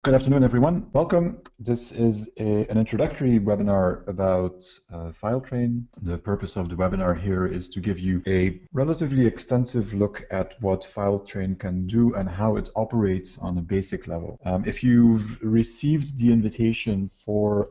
Good afternoon, everyone. Welcome. This is an introductory webinar about FileTrain. The purpose of the webinar here is to give you a relatively extensive look at what FileTrain can do and how it operates on a basic level. If you've received the invitation for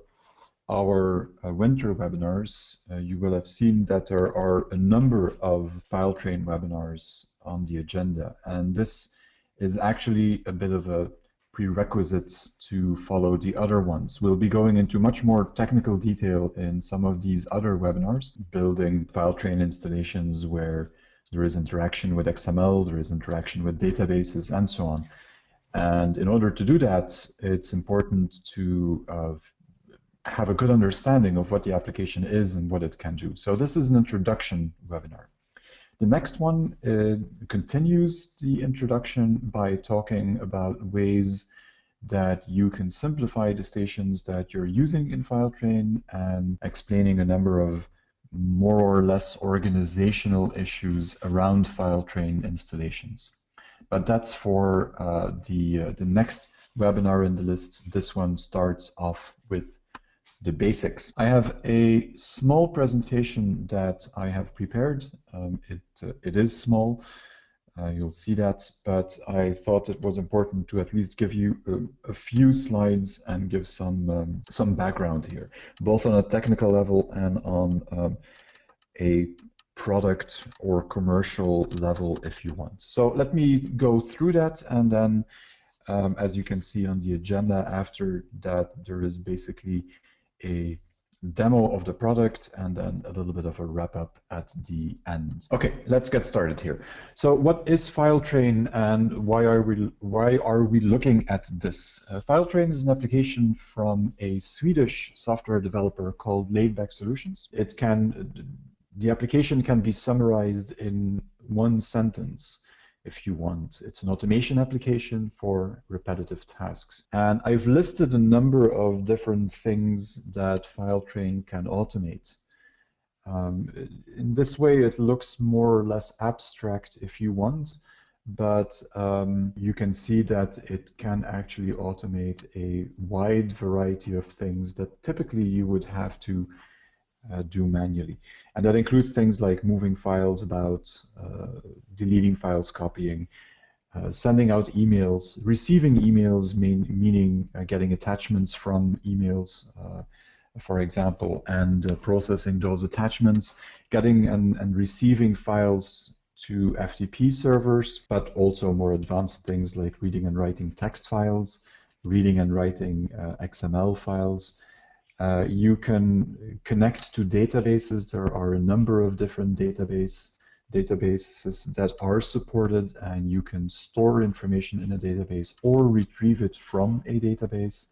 our winter webinars, you will have seen that there are a number of FileTrain webinars on the agenda, and this is actually a bit of a prerequisites to follow the other ones. We'll be going into much more technical detail in some of these other webinars, building FileTrain installations where there is interaction with XML, there is interaction with databases, and so on. And in order to do that, it's important to have a good understanding of what the application is and what it can do. So this is an introduction webinar. The next one continues the introduction by talking about ways that you can simplify the stations that you're using in FileTrain and explaining a number of more or less organizational issues around FileTrain installations. But that's for the next webinar in the list. This one starts off with the basics. I have a small presentation that I have prepared. It is small, you'll see that, but I thought it was important to at least give you a few slides and give some background here, both on a technical level and on a product or commercial level if you want. So let me go through that, and then as you can see on the agenda after that, there is basically a demo of the product and then a little bit of a wrap up at the end. Okay, let's get started here. So what is FileTrain and why are we looking at this? FileTrain is an application from a Swedish software developer called Laidback Solutions. The application can be summarized in one sentence if you want. It's an automation application for repetitive tasks. And I've listed a number of different things that FileTrain can automate. In this way, it looks more or less abstract if you want, but you can see that it can actually automate a wide variety of things that typically you would have to do manually. And that includes things like moving files about, deleting files, copying, sending out emails, receiving emails, meaning getting attachments from emails, for example, and processing those attachments, getting and receiving files to FTP servers, but also more advanced things like reading and writing text files, reading and writing XML files. You can connect to databases. There are a number of different databases that are supported, and you can store information in a database or retrieve it from a database.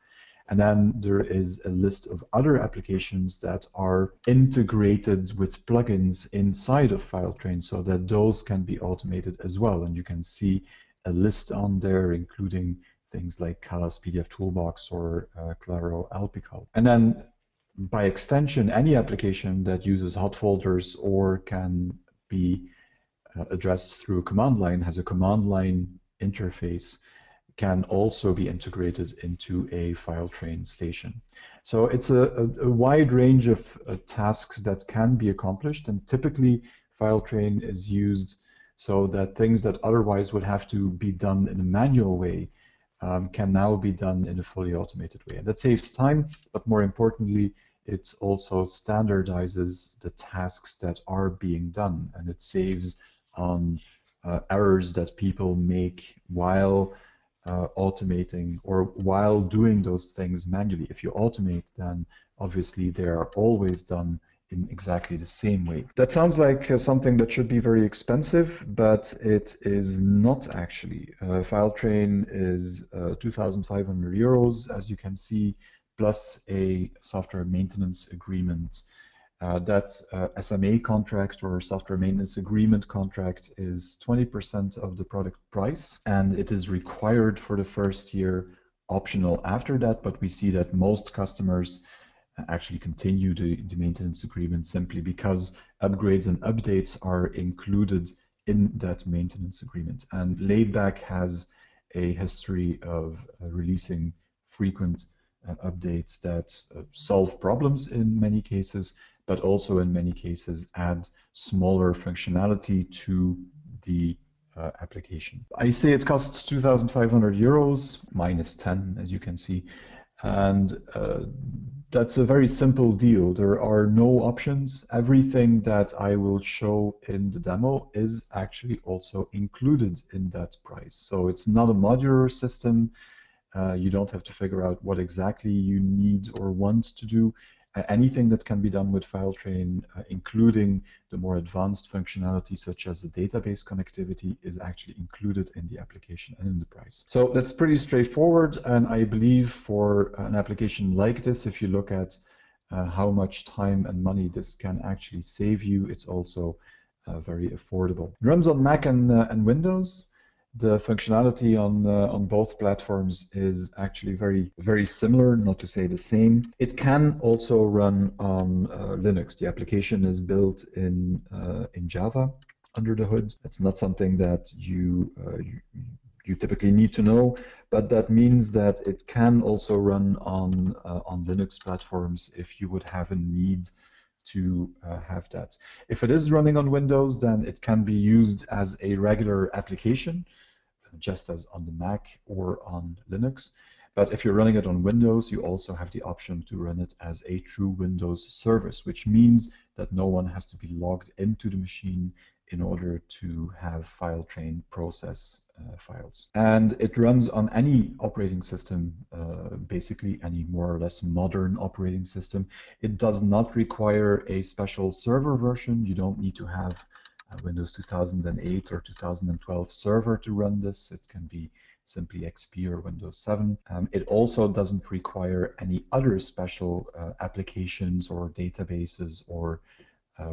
And then there is a list of other applications that are integrated with plugins inside of FileTrain so that those can be automated as well. And you can see a list on there, including things like Kala's PDF Toolbox or Claro Alpical. And then by extension, any application that uses hot folders or can be addressed through a command line, has a command line interface, can also be integrated into a FileTrain station. So it's a wide range of tasks that can be accomplished, and typically FileTrain is used so that things that otherwise would have to be done in a manual way can now be done in a fully automated way. And that saves time, but more importantly, it also standardizes the tasks that are being done, and it saves on errors that people make while automating or while doing those things manually. If you automate, then obviously they are always done in exactly the same way. That sounds like something that should be very expensive, but it is not actually. FileTrain is 2,500 euros, as you can see, plus a software maintenance agreement. That SMA contract or software maintenance agreement contract is 20% of the product price, and it is required for the first year, optional after that, but we see that most customers actually continue the maintenance agreement simply because upgrades and updates are included in that maintenance agreement. And Laidback has a history of releasing frequent updates that solve problems in many cases, but also in many cases add smaller functionality to the application. I say it costs 2,500 euros, minus 10, as you can see. And that's a very simple deal. There are no options. Everything that I will show in the demo is actually also included in that price. So it's not a modular system. You don't have to figure out what exactly you need or want to do. Anything that can be done with FileTrain, including the more advanced functionality such as the database connectivity, is actually included in the application and in the price. So that's pretty straightforward, and I believe for an application like this, if you look at how much time and money this can actually save you, it's also very affordable. It runs on Mac and Windows. The functionality on both platforms is actually very similar, not to say the same. It can also run on Linux. The application is built in Java under the hood. It's not something that you typically need to know, but that means that it can also run on Linux platforms if you would have a need to have that. If it is running on Windows, then it can be used as a regular application, just as on the Mac or on Linux. But if you're running it on Windows, you also have the option to run it as a true Windows service, which means that no one has to be logged into the machine in order to have FileTrain process files. And it runs on any operating system, basically any more or less modern operating system. It does not require a special server version. You don't need to have Windows 2008 or 2012 server to run this. It can be simply XP or Windows 7. It also doesn't require any other special applications or databases or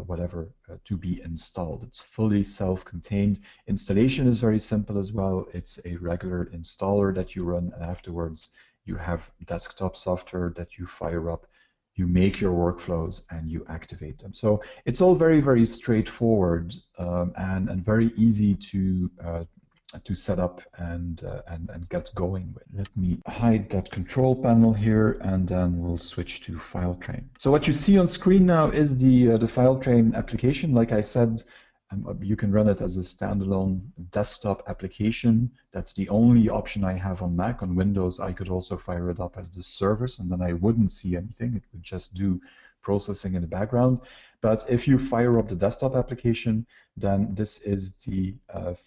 whatever to be installed. It's fully self-contained. Installation is very simple as well. It's a regular installer that you run, and afterwards you have desktop software that you fire up. You make your workflows and you activate them. So it's all very straightforward and very easy to set up and get going with. Let me hide that control panel here, and then we'll switch to FileTrain. So what you see on screen now is the FileTrain application. Like I said, you can run it as a standalone desktop application. That's the only option I have on Mac. On Windows, I could also fire it up as the service, and then I wouldn't see anything. It would just do processing in the background. But if you fire up the desktop application, then this is the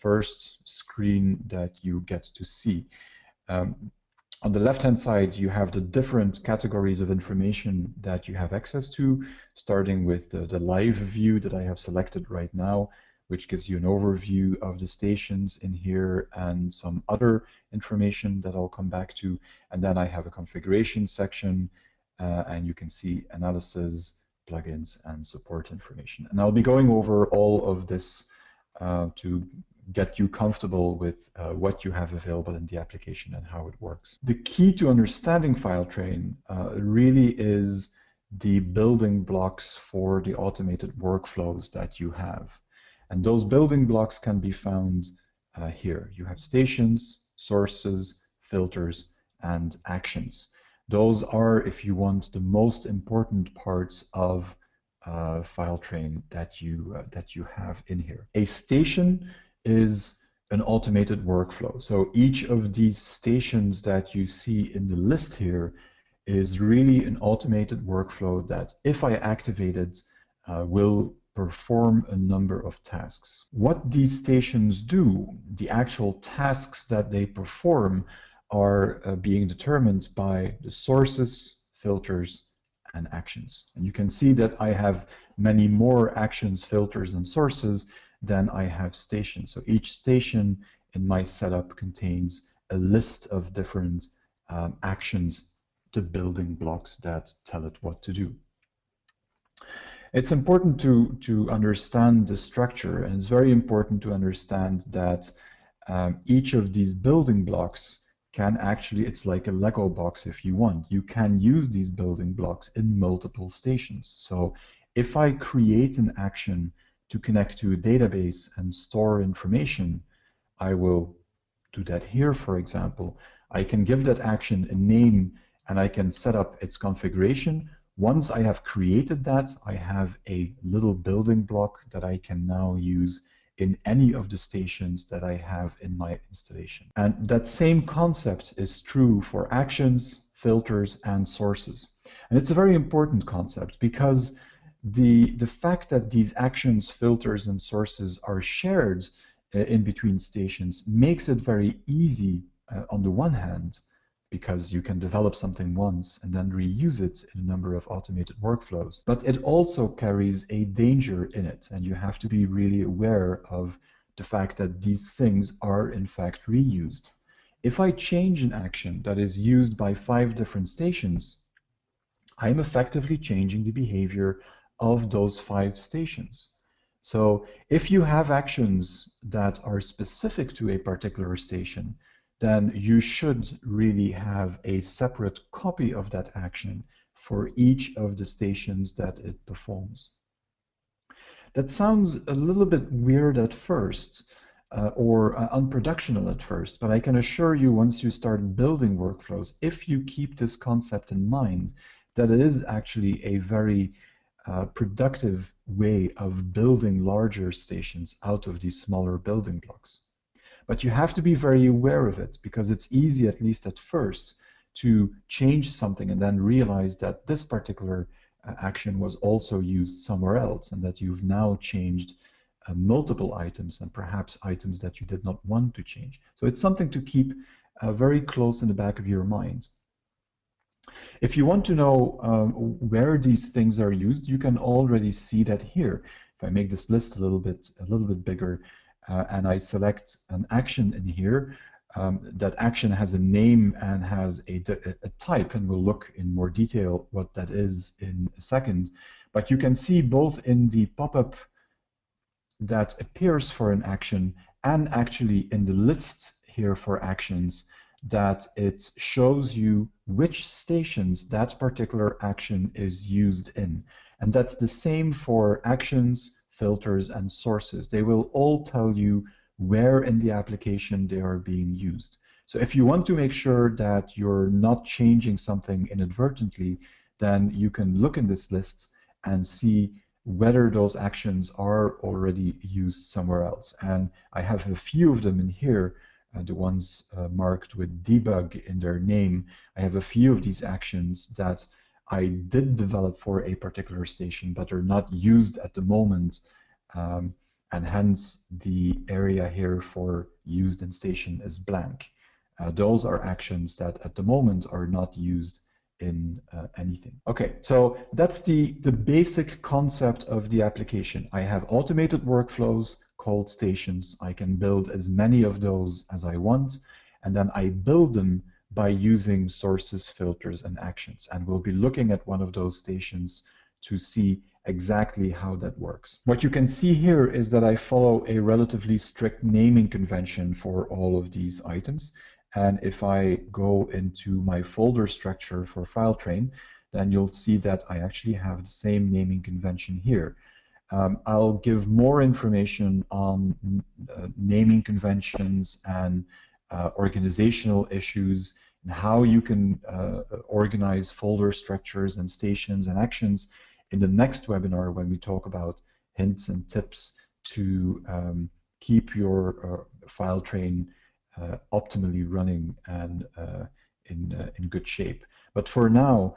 first screen that you get to see. On the left-hand side, you have the different categories of information that you have access to, starting with the live view that I have selected right now, which gives you an overview of the stations in here and some other information that I'll come back to. And then I have a configuration section, and you can see analysis, plugins, and support information. And I'll be going over all of this to get you comfortable with what you have available in the application and how it works. The key to understanding FileTrain really is the building blocks for the automated workflows that you have. And those building blocks can be found here. You have stations, sources, filters, and actions. Those are, if you want, the most important parts of FileTrain that you have in here. A station is an automated workflow. So each of these stations that you see in the list here is really an automated workflow that, if I activate it, will perform a number of tasks. What these stations do, the actual tasks that they perform, are being determined by the sources, filters, and actions. And you can see that I have many more actions, filters, and sources than I have stations. So each station in my setup contains a list of different actions, the building blocks that tell it what to do. It's important to understand the structure, and it's very important to understand that each of these building blocks can actually, it's like a Lego box if you want. You can use these building blocks in multiple stations. So if I create an action to connect to a database and store information, I will do that here, for example. I can give that action a name and I can set up its configuration. Once I have created that, I have a little building block that I can now use in any of the stations that I have in my installation. And that same concept is true for actions, filters, and sources. And it's a very important concept because the fact that these actions, filters, and sources are shared in between stations makes it very easy on the one hand, because you can develop something once and then reuse it in a number of automated workflows. But it also carries a danger in it, and you have to be really aware of the fact that these things are in fact reused. If I change an action that is used by 5 different stations, I'm effectively changing the behavior of those 5 stations. So if you have actions that are specific to a particular station, then you should really have a separate copy of that action for each of the stations that it performs. That sounds a little bit weird at first, or unproductional at first, but I can assure you once you start building workflows, if you keep this concept in mind, that it is actually a very productive way of building larger stations out of these smaller building blocks. But you have to be very aware of it, because it's easy, at least at first, to change something and then realize that this particular action was also used somewhere else, and that you've now changed multiple items, and perhaps items that you did not want to change. So it's something to keep very close in the back of your mind. If you want to know where these things are used, you can already see that here. If I make this list a little bit bigger, and I select an action in here, that action has a name and has a type, and we'll look in more detail what that is in a second. But you can see both in the pop-up that appears for an action and actually in the list here for actions that it shows you which stations that particular action is used in. And that's the same for actions, filters, and sources. They will all tell you where in the application they are being used. So if you want to make sure that you're not changing something inadvertently, then you can look in this list and see whether those actions are already used somewhere else. And I have a few of them in here, the ones marked with debug in their name. I have a few of these actions that I did develop for a particular station, but are not used at the moment, and hence the area here for used in station is blank. Those are actions that at the moment are not used in anything. Okay, so that's the basic concept of the application. I have automated workflows called stations. I can build as many of those as I want, and then I build them by using sources, filters, and actions. And we'll be looking at one of those stations to see exactly how that works. What you can see here is that I follow a relatively strict naming convention for all of these items. And if I go into my folder structure for FileTrain, then you'll see that I actually have the same naming convention here. I'll give more information on naming conventions and organizational issues, and how you can organize folder structures and stations and actions in the next webinar, when we talk about hints and tips to keep your FileTrain optimally running and in good shape. But for now,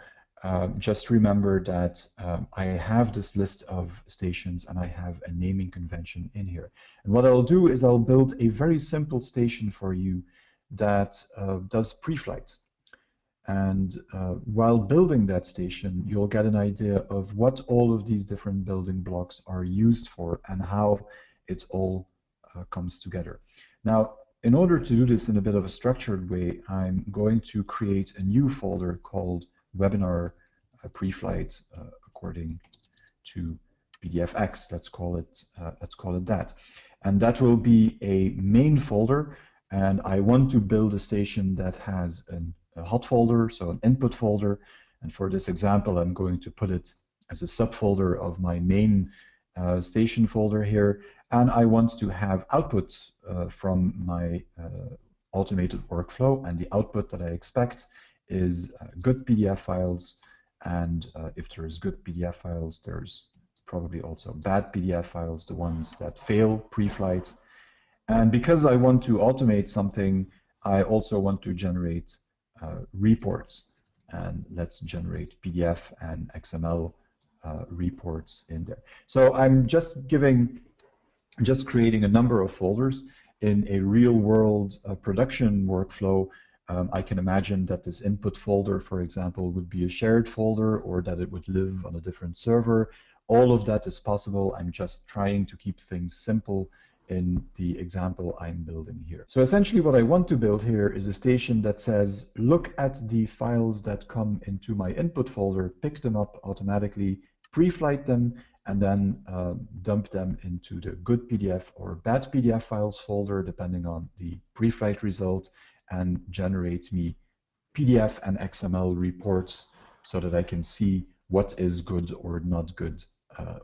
just remember that I have this list of stations and I have a naming convention in here. And what I'll do is I'll build a very simple station for you that does pre-flight. And while building that station, you'll get an idea of what all of these different building blocks are used for and how it all comes together. Now, in order to do this in a bit of a structured way, I'm going to create a new folder called Webinar Preflight according to PDFX. Let's call it that. And that will be a main folder. And I want to build a station that has a hot folder, so an input folder. And for this example, I'm going to put it as a subfolder of my main station folder here. And I want to have output from my automated workflow, and the output that I expect is good PDF files. And if there's good PDF files, there's probably also bad PDF files, the ones that fail pre-flight. And because I want to automate something, I also want to generate reports. And let's generate PDF and XML reports in there. So I'm just creating a number of folders in a real-world production workflow. I can imagine that this input folder, for example, would be a shared folder, or that it would live on a different server. All of that is possible. I'm just trying to keep things simple in the example I'm building here. So essentially what I want to build here is a station that says, look at the files that come into my input folder, pick them up automatically, pre-flight them, and then dump them into the good PDF or bad PDF files folder, depending on the pre-flight result, and generate me PDF and XML reports so that I can see what is good or not good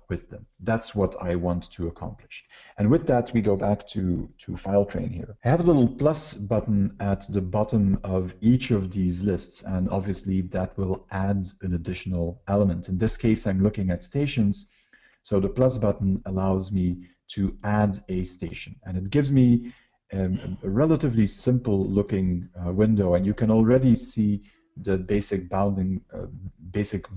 with them. That's what I want to accomplish. And with that, we go back to FileTrain here. I have a little plus button at the bottom of each of these lists, and obviously that will add an additional element. In this case, I'm looking at stations. So the plus button allows me to add a station, and it gives me a relatively simple looking window, and you can already see the basic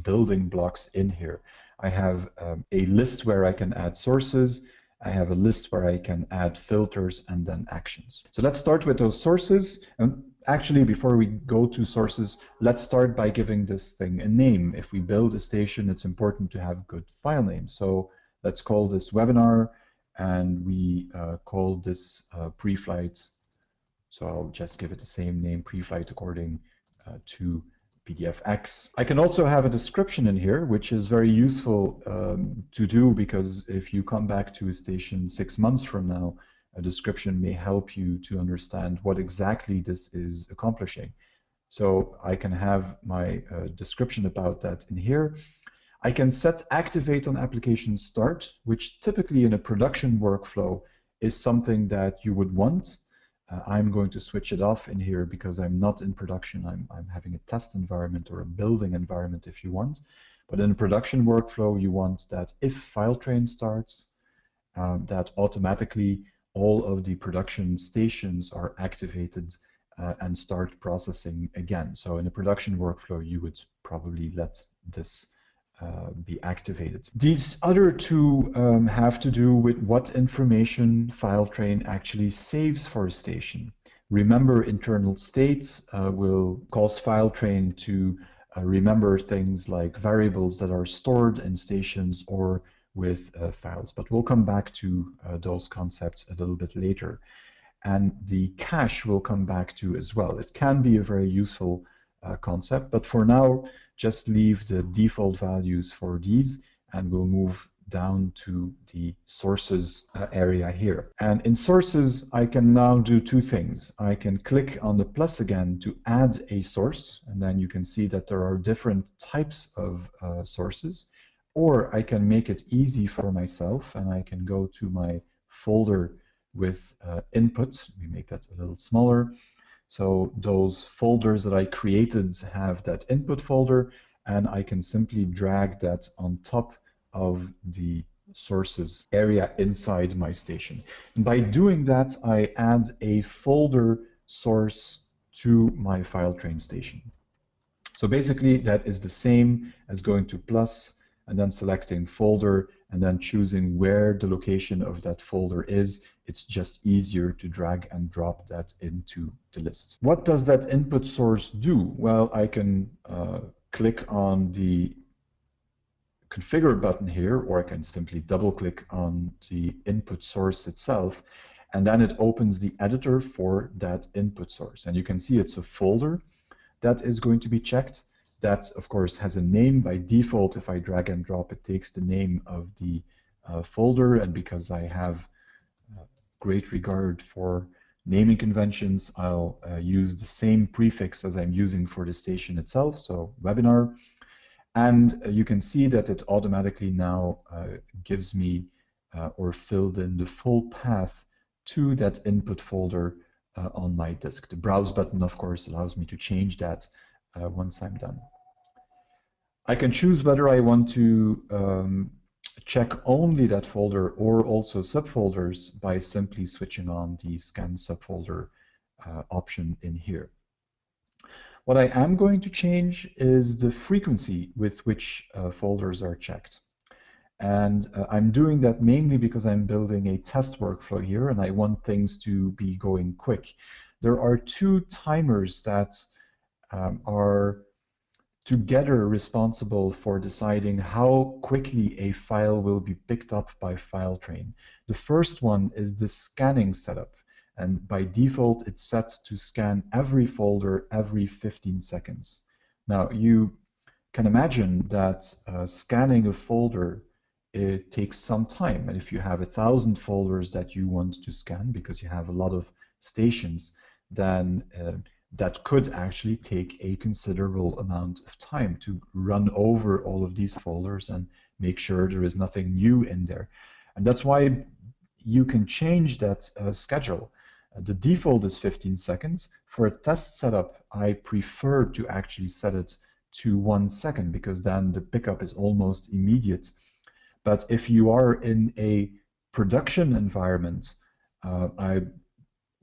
building blocks in here. I have a list where I can add sources. I have a list where I can add filters and then actions. So let's start with those sources. And actually, before we go to sources, let's start by giving this thing a name. If we build a station, it's important to have good file names. So let's call this webinar, and we call this pre-flight. So I'll just give it the same name, pre-flight, according to PDFX. I can also have a description in here, which is very useful to do, because if you come back to a station 6 months from now, a description may help you to understand what exactly this is accomplishing. So I can have my description about that in here. I can set activate on application start, which typically in a production workflow is something that you would want. I'm going to switch it off in here because I'm not in production. I'm having a test environment or a building environment if you want. But in a production workflow, you want that if FileTrain starts, that automatically all of the production stations are activated and start processing again. So in a production workflow, you would probably let this be activated. These other two have to do with what information FileTrain actually saves for a station. Remember internal states will cause FileTrain to remember things like variables that are stored in stations or with files. But we'll come back to those concepts a little bit later. And the cache will come back to as well. It can be a very useful concept, but for now, just leave the default values for these, and we'll move down to the sources area here. And in sources, I can now do two things. I can click on the plus again to add a source, and then you can see that there are different types of sources. Or I can make it easy for myself, and I can go to my folder with input. We make that a little smaller. So those folders that I created have that input folder, and I can simply drag that on top of the sources area inside my station. And by doing that, I add a folder source to my FileTrain station. So basically, that is the same as going to plus and then selecting folder and then choosing where the location of that folder is. It's just easier to drag and drop that into the list. What does that input source do? Well, I can click on the configure button here, or I can simply double click on the input source itself, and then it opens the editor for that input source. And you can see it's a folder that is going to be checked. That, of course, has a name by default. If I drag and drop, it takes the name of the folder. And because I have great regard for naming conventions, I'll use the same prefix as I'm using for the station itself, so webinar. And you can see that it automatically now gives me or filled in the full path to that input folder on my disk. The browse button, of course, allows me to change that once I'm done. I can choose whether I want to check only that folder or also subfolders by simply switching on the scan subfolder option in here. What I am going to change is the frequency with which folders are checked. And I'm doing that mainly because I'm building a test workflow here and I want things to be going quick. There are two timers that are together responsible for deciding how quickly a file will be picked up by FileTrain. The first one is the scanning setup, and by default it's set to scan every folder every 15 seconds. Now you can imagine that scanning a folder, it takes some time, and if you have 1,000 folders that you want to scan because you have a lot of stations, then that could actually take a considerable amount of time to run over all of these folders and make sure there is nothing new in there. And that's why you can change that schedule. The default is 15 seconds. For a test setup, I prefer to actually set it to 1 second because then the pickup is almost immediate. But if you are in a production environment, I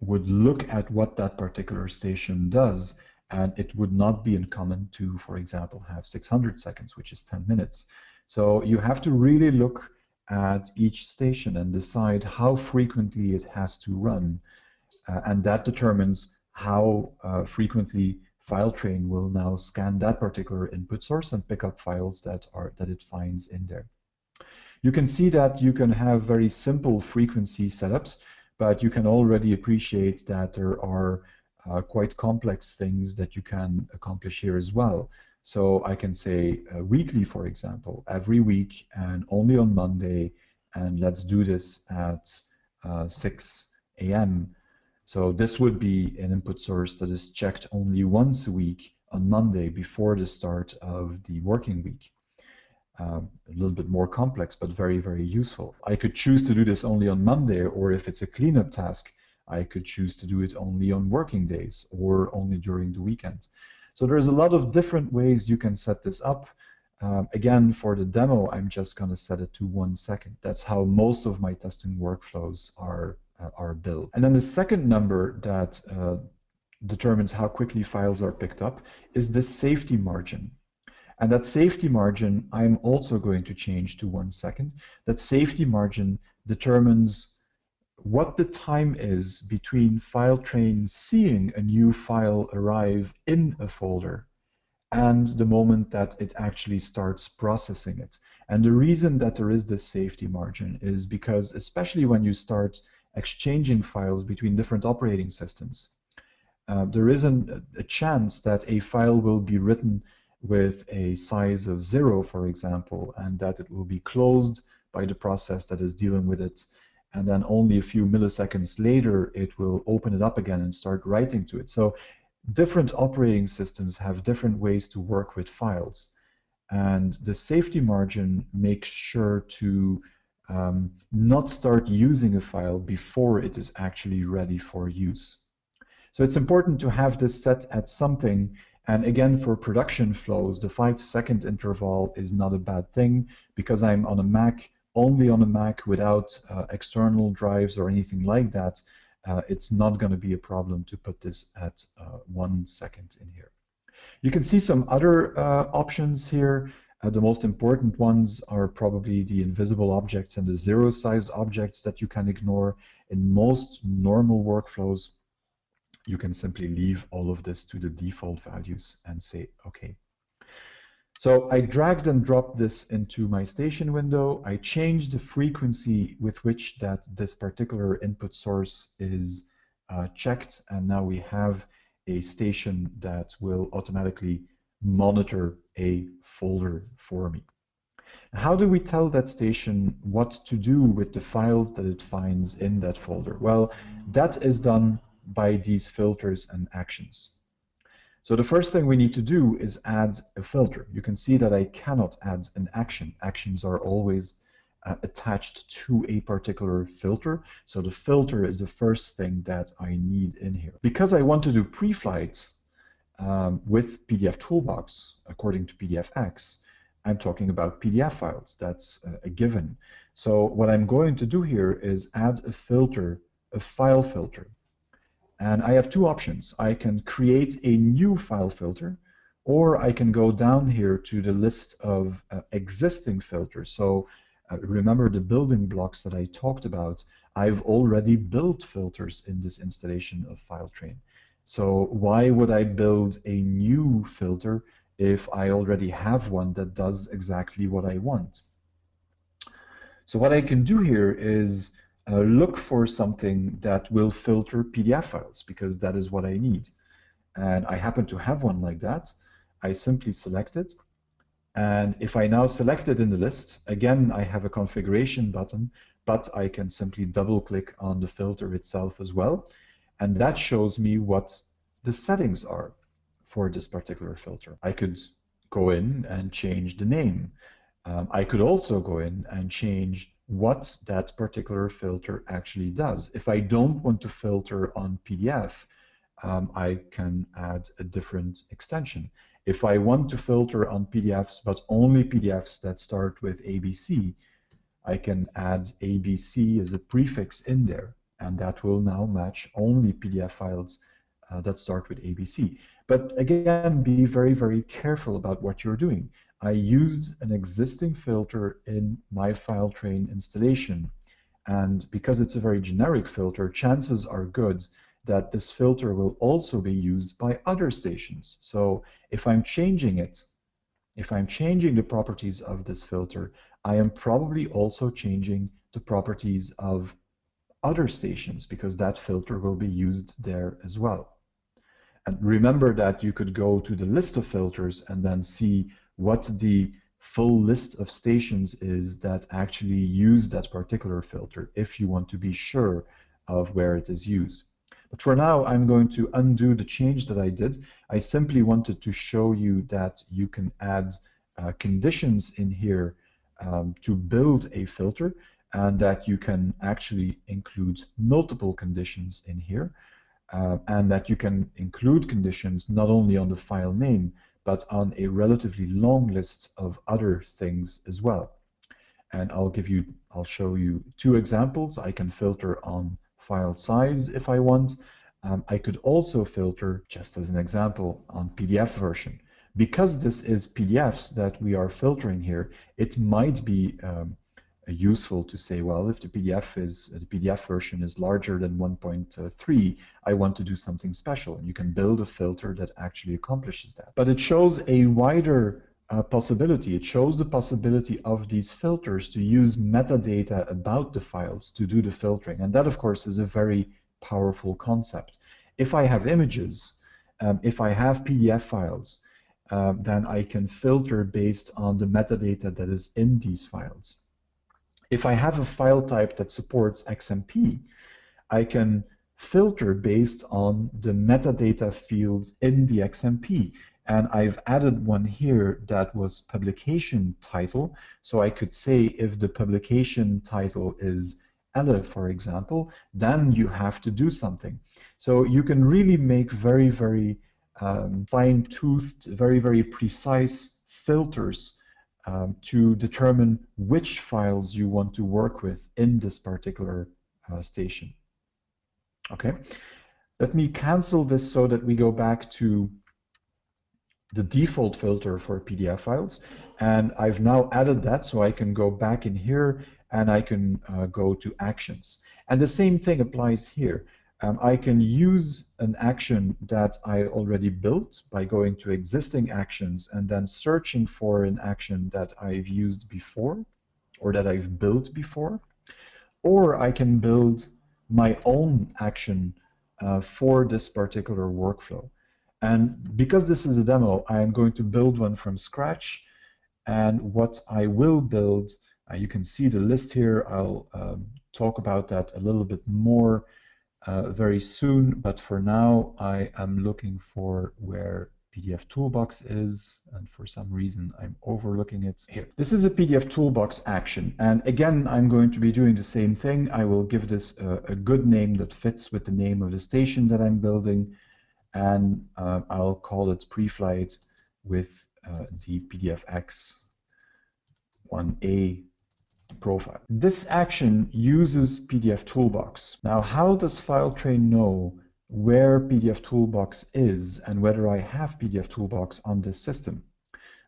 would look at what that particular station does, and it would not be uncommon to, for example, have 600 seconds, which is 10 minutes. So you have to really look at each station and decide how frequently it has to run, and that determines how frequently FileTrain will now scan that particular input source and pick up files that it finds in there. You can see that you can have very simple frequency setups, but you can already appreciate that there are quite complex things that you can accomplish here as well. So I can say weekly, for example, every week and only on Monday, and let's do this at 6 a.m. So this would be an input source that is checked only once a week on Monday before the start of the working week. A little bit more complex, but very, very useful. I could choose to do this only on Monday, or if it's a cleanup task, I could choose to do it only on working days or only during the weekend. So there's a lot of different ways you can set this up. Again, for the demo, I'm just going to set it to 1 second. That's how most of my testing workflows are built. And then the second number that determines how quickly files are picked up is the safety margin. And that safety margin, I'm also going to change to 1 second. That safety margin determines what the time is between FileTrain seeing a new file arrive in a folder and the moment that it actually starts processing it. And the reason that there is this safety margin is because, especially when you start exchanging files between different operating systems, there is a chance that a file will be written with a size of 0, for example, and that it will be closed by the process that is dealing with it, and then only a few milliseconds later it will open it up again and start writing to it. So different operating systems have different ways to work with files, and the safety margin makes sure to not start using a file before it is actually ready for use. So it's important to have this set at something. And again, for production flows, the 5-second interval is not a bad thing because I'm on a Mac, only on a Mac without external drives or anything like that. It's not going to be a problem to put this at 1 second in here. You can see some other options here. The most important ones are probably the invisible objects and the zero-sized objects that you can ignore. In most normal workflows, you can simply leave all of this to the default values and say, OK. So I dragged and dropped this into my station window. I changed the frequency with which this particular input source is checked. And now we have a station that will automatically monitor a folder for me. How do we tell that station what to do with the files that it finds in that folder? Well, that is done by these filters and actions. So the first thing we need to do is add a filter. You can see that I cannot add an action. Actions are always attached to a particular filter. So the filter is the first thing that I need in here. Because I want to do pre-flight with PDF Toolbox, according to PDFX, I'm talking about PDF files. That's a given. So what I'm going to do here is add a filter, a file filter. And I have two options. I can create a new file filter, or I can go down here to the list of existing filters. So remember the building blocks that I talked about. I've already built filters in this installation of FileTrain. So why would I build a new filter if I already have one that does exactly what I want? So what I can do here is look for something that will filter PDF files, because that is what I need. And I happen to have one like that. I simply select it. And if I now select it in the list, again, I have a configuration button, but I can simply double click on the filter itself as well. And that shows me what the settings are for this particular filter. I could go in and change the name. I could also go in and change what that particular filter actually does. If I don't want to filter on PDF, I can add a different extension. If I want to filter on PDFs, but only PDFs that start with ABC, I can add ABC as a prefix in there, and that will now match only PDF files that start with ABC. But again, be very, very careful about what you're doing. I used an existing filter in my FileTrain installation, and because it's a very generic filter, chances are good that this filter will also be used by other stations. So if I'm changing it, if I'm changing the properties of this filter, I am probably also changing the properties of other stations, because that filter will be used there as well. And remember that you could go to the list of filters and then see what the full list of stations is that actually use that particular filter, if you want to be sure of where it is used. But for now, I'm going to undo the change that I did. I simply wanted to show you that you can add conditions in here to build a filter, and that you can actually include multiple conditions in here, and that you can include conditions not only on the file name, but on a relatively long list of other things as well. And I'll show you two examples. I can filter on file size if I want. I could also filter, just as an example, on PDF version. Because this is PDFs that we are filtering here, it might be useful to say, well, if the PDF version is larger than 1.3, I want to do something special. And you can build a filter that actually accomplishes that. But it shows a wider possibility. It shows the possibility of these filters to use metadata about the files to do the filtering. And that, of course, is a very powerful concept. If I have images, if I have PDF files, then I can filter based on the metadata that is in these files. If I have a file type that supports XMP, I can filter based on the metadata fields in the XMP. And I've added one here that was publication title. So I could say if the publication title is Elle, for example, then you have to do something. So you can really make very, very fine-toothed, very, very precise filters to determine which files you want to work with in this particular station. Okay, let me cancel this so that we go back to the default filter for PDF files. And I've now added that, so I can go back in here and I can go to actions. And the same thing applies here. I can use an action that I already built by going to existing actions and then searching for an action that I've used before or that I've built before. Or I can build my own action for this particular workflow. And because this is a demo, I am going to build one from scratch. And what I will build, you can see the list here. I'll talk about that a little bit more very soon, but for now I am looking for where PDF toolbox is, and for some reason I'm overlooking it here. This is a PDF toolbox action, and again I'm going to be doing the same thing. I will give this a good name that fits with the name of the station that I'm building, and I'll call it pre-flight with the PDFX1A profile. This action uses PDF toolbox. Now, how does FileTrain know where PDF toolbox is and whether I have PDF toolbox on this system?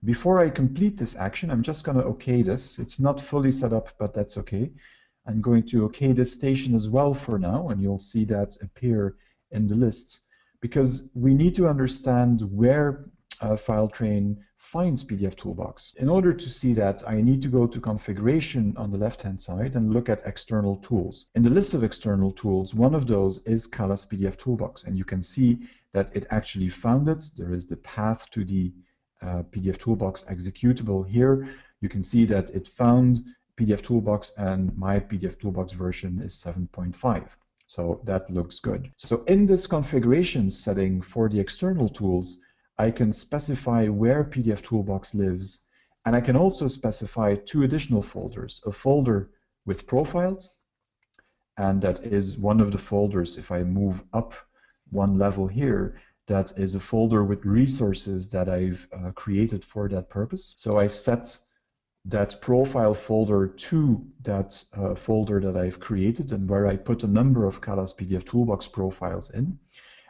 Before I complete this action, I'm just going to OK this. It's not fully set up, but that's OK. I'm going to OK this station as well for now, and you'll see that appear in the list, because we need to understand where FileTrain finds PDF toolbox. In order to see that, I need to go to configuration on the left-hand side and look at external tools. In the list of external tools, one of those is Calas PDF toolbox, and you can see that it actually found it. There is the path to the PDF toolbox executable here. You can see that it found PDF toolbox, and my PDF toolbox version is 7.5. So that looks good. So in this configuration setting for the external tools, I can specify where PDF toolbox lives, and I can also specify two additional folders, a folder with profiles, and that is one of the folders. If I move up one level here, that is a folder with resources that I've created for that purpose. So I've set that profile folder to that folder that I've created, and where I put a number of Calas PDF toolbox profiles in.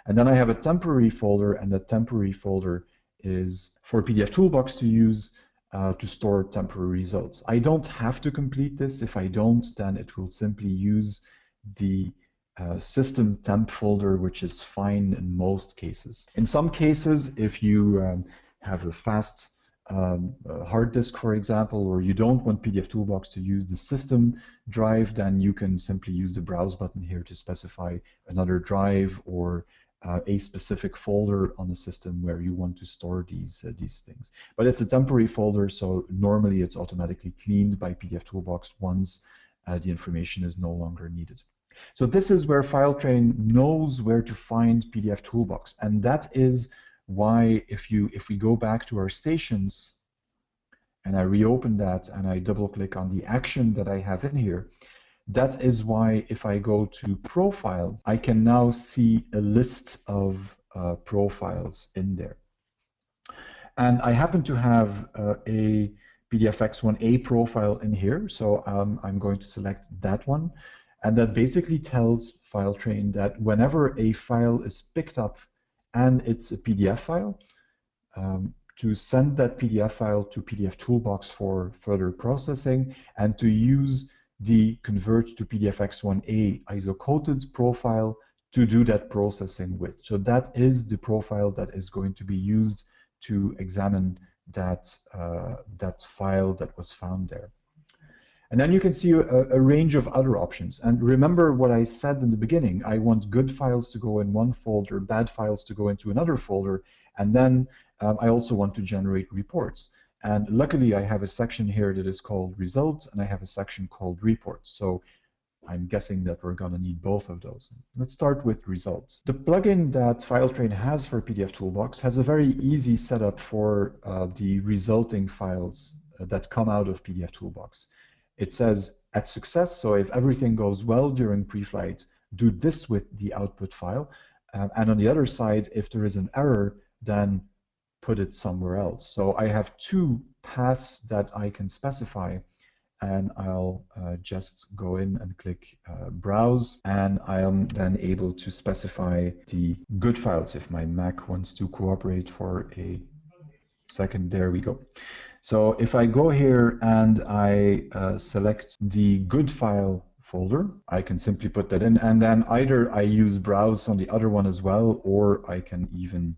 And then I have a temporary folder, and that temporary folder is for PDF toolbox to use to store temporary results. I don't have to complete this. If I don't, then it will simply use the system temp folder, which is fine in most cases. In some cases, if you have a fast hard disk, for example, or you don't want PDF toolbox to use the system drive, then you can simply use the browse button here to specify another drive or a specific folder on the system where you want to store these things. But it's a temporary folder, so normally it's automatically cleaned by PDF toolbox once the information is no longer needed. So this is where FileTrain knows where to find PDF toolbox, and that is why if we go back to our stations and I reopen that and I double click on the action that I have in here, that is why if I go to profile, I can now see a list of profiles in there. And I happen to have a PDFX1A profile in here, so I'm going to select that one. And that basically tells FileTrain that whenever a file is picked up and it's a PDF file, to send that PDF file to PDF toolbox for further processing, and to use the convert to PDFX1A ISO-coded profile to do that processing with. So that is the profile that is going to be used to examine that, that file that was found there. And then you can see a range of other options. And remember what I said in the beginning, I want good files to go in one folder, bad files to go into another folder, and then I also want to generate reports. And luckily, I have a section here that is called results, and I have a section called reports. So I'm guessing that we're going to need both of those. Let's start with results. The plugin that FileTrain has for PDF Toolbox has a very easy setup for the resulting files that come out of PDF Toolbox. It says at success, so if everything goes well during pre-flight, do this with the output file. And on the other side, if there is an error, then put it somewhere else. So I have two paths that I can specify, and I'll just go in and click browse, and I am then able to specify the good files if my Mac wants to cooperate for a second. There we go. So if I go here and I select the good file folder, I can simply put that in, and then either I use browse on the other one as well, or I can even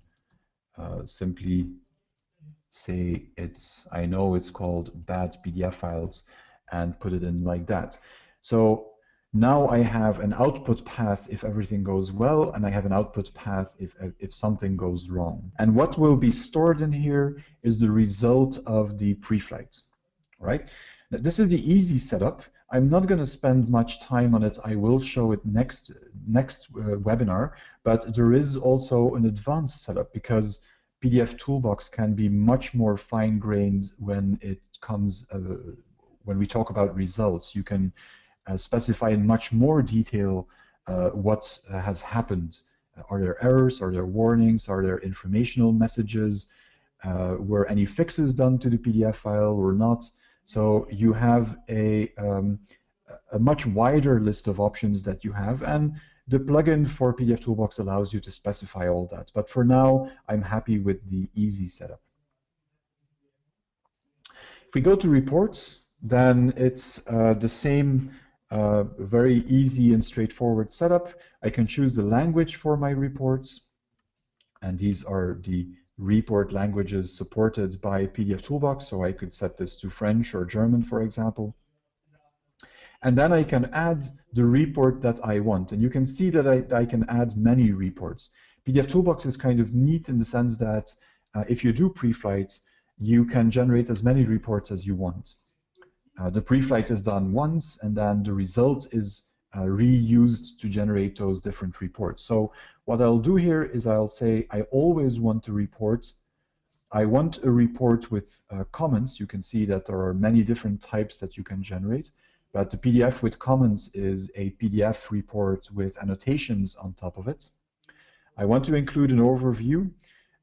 simply say I know it's called bad PDF files, and put it in like that. So now I have an output path if everything goes well, and I have an output path if something goes wrong. And what will be stored in here is the result of the pre-flight, right? Now, this is the easy setup. I'm not going to spend much time on it. I will show it next webinar, but there is also an advanced setup, because PDF Toolbox can be much more fine-grained when it comes when we talk about results. You can specify in much more detail what has happened. Are there errors? Are there warnings? Are there informational messages? Were any fixes done to the PDF file or not? So you have a much wider list of options that you have, and the plugin for PDF Toolbox allows you to specify all that. But for now, I'm happy with the easy setup. If we go to reports, then it's the same very easy and straightforward setup. I can choose the language for my reports, and these are the report languages supported by PDF Toolbox. So I could set this to French or German, for example. And then I can add the report that I want. And you can see that I can add many reports. PDF Toolbox is kind of neat in the sense that if you do pre-flight, you can generate as many reports as you want. The pre-flight is done once, and then the result is reused to generate those different reports. So what I'll do here is I'll say I always want a report. I want a report with comments. You can see that there are many different types that you can generate. But the PDF with comments is a PDF report with annotations on top of it. I want to include an overview.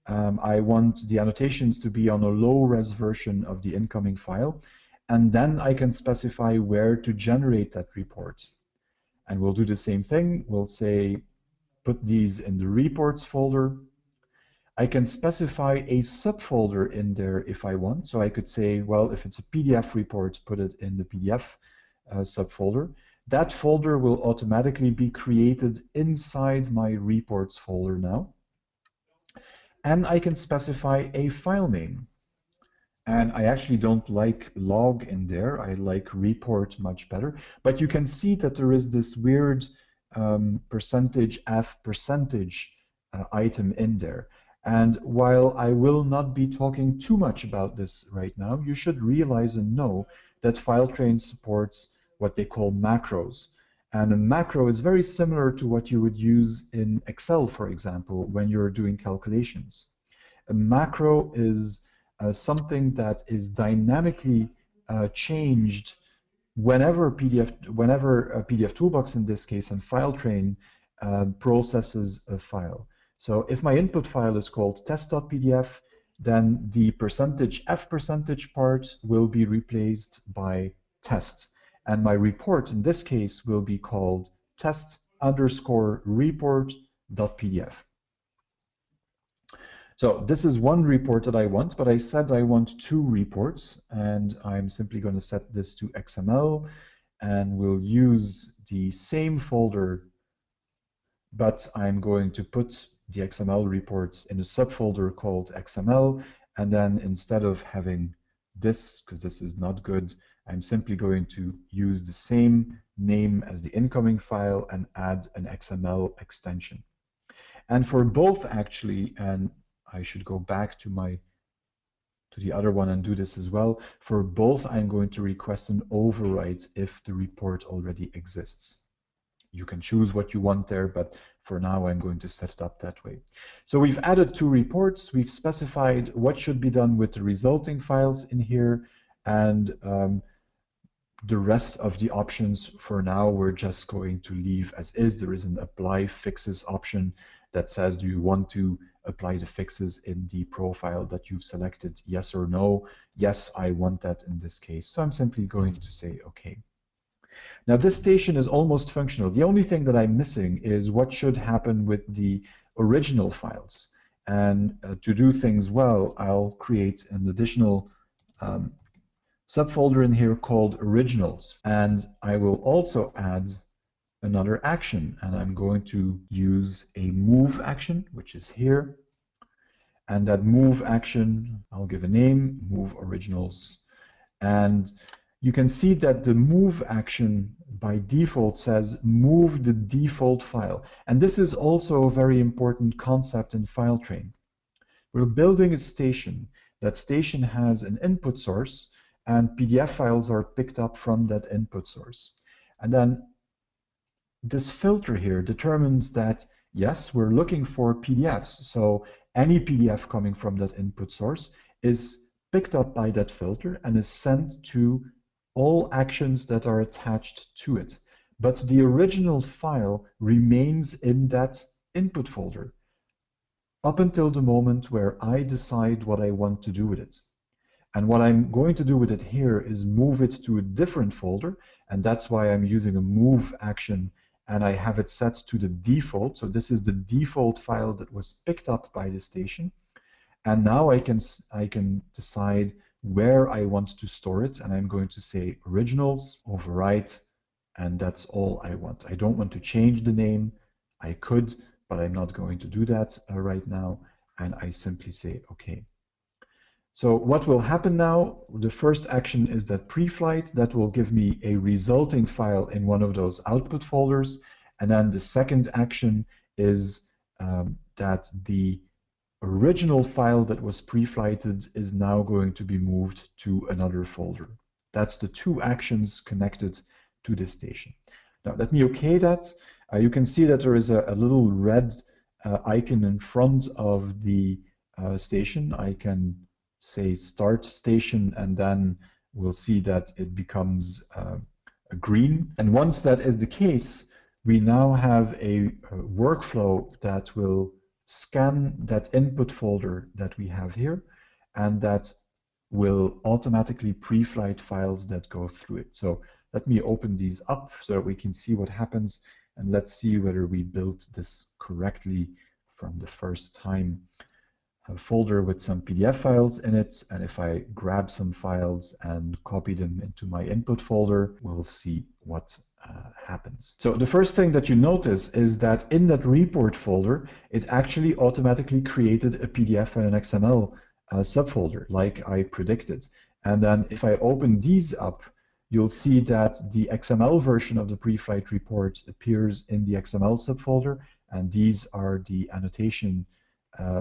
I want the annotations to be on a low-res version of the incoming file. And then I can specify where to generate that report. And we'll do the same thing. We'll say, put these in the reports folder. I can specify a subfolder in there if I want. So I could say, well, if it's a PDF report, put it in the PDF subfolder. That folder will automatically be created inside my reports folder now. And I can specify a file name. And I actually don't like log in there. I like report much better. But you can see that there is this weird %f% item in there. And while I will not be talking too much about this right now, you should realize and know that FileTrain supports what they call macros. And a macro is very similar to what you would use in Excel, for example, when you're doing calculations. A macro is something that is dynamically changed whenever a PDF Toolbox, in this case, and FileTrain processes a file. So if my input file is called test.pdf, then the %f% part will be replaced by test. And my report in this case will be called test_report.pdf. So this is one report that I want, but I said I want two reports, and I'm simply going to set this to XML, and we'll use the same folder, but I'm going to put the XML reports in a subfolder called XML, and then instead of having this, because this is not good, I'm simply going to use the same name as the incoming file and add an XML extension. And for both, actually, and I should go back to the other one and do this as well. For both, I'm going to request an override if the report already exists. You can choose what you want there, but for now, I'm going to set it up that way. So we've added two reports. We've specified what should be done with the resulting files in here, and the rest of the options for now, we're just going to leave as is. There is an apply fixes option that says, do you want to apply the fixes in the profile that you've selected, yes or no? Yes, I want that in this case. So I'm simply going to say OK. Now this station is almost functional. The only thing that I'm missing is what should happen with the original files. And to do things well, I'll create an additional subfolder in here called originals. And I will also add another action, and I'm going to use a move action, which is here. And that move action, I'll give a name, move originals. And you can see that the move action by default says move the default file. And this is also a very important concept in FileTrain. We're building a station. That station has an input source, and PDF files are picked up from that input source. And then this filter here determines that, yes, we're looking for PDFs. So any PDF coming from that input source is picked up by that filter and is sent to all actions that are attached to it. But the original file remains in that input folder up until the moment where I decide what I want to do with it. And what I'm going to do with it here is move it to a different folder, and that's why I'm using a move action, and I have it set to the default. So this is the default file that was picked up by the station. And now I can decide where I want to store it, and I'm going to say originals, overwrite, and that's all I want. I don't want to change the name. I could, but I'm not going to do that right now, and I simply say OK. So what will happen now, the first action is that pre-flight. That will give me a resulting file in one of those output folders. And then the second action is that the original file that was pre-flighted is now going to be moved to another folder. That's the two actions connected to this station. Now let me OK that. You can see that there is a little red icon in front of the station. I can say start station, and then we'll see that it becomes green. And once that is the case, we now have a workflow that will scan that input folder that we have here, and that will automatically pre-flight files that go through it. So let me open these up so that we can see what happens, and let's see whether we built this correctly from the first time. A folder with some PDF files in it, and if I grab some files and copy them into my input folder, we'll see what happens. So the first thing that you notice is that in that report folder, it actually automatically created a PDF and an XML subfolder like I predicted. And then if I open these up, you'll see that the XML version of the pre-flight report appears in the XML subfolder, and these are the annotation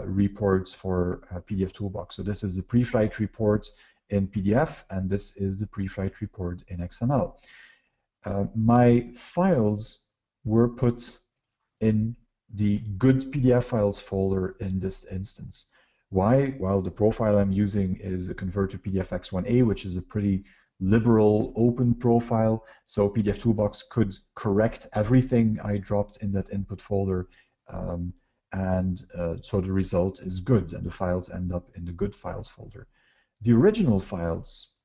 reports for PDF Toolbox. So this is the pre-flight report in PDF, and this is the pre-flight report in XML. My files were put in the good PDF files folder in this instance. Why? Well, the profile I'm using is a Convert to PDF X1A, which is a pretty liberal open profile. So PDF Toolbox could correct everything I dropped in that input folder. So the result is good, and the files end up in the good files folder. The original files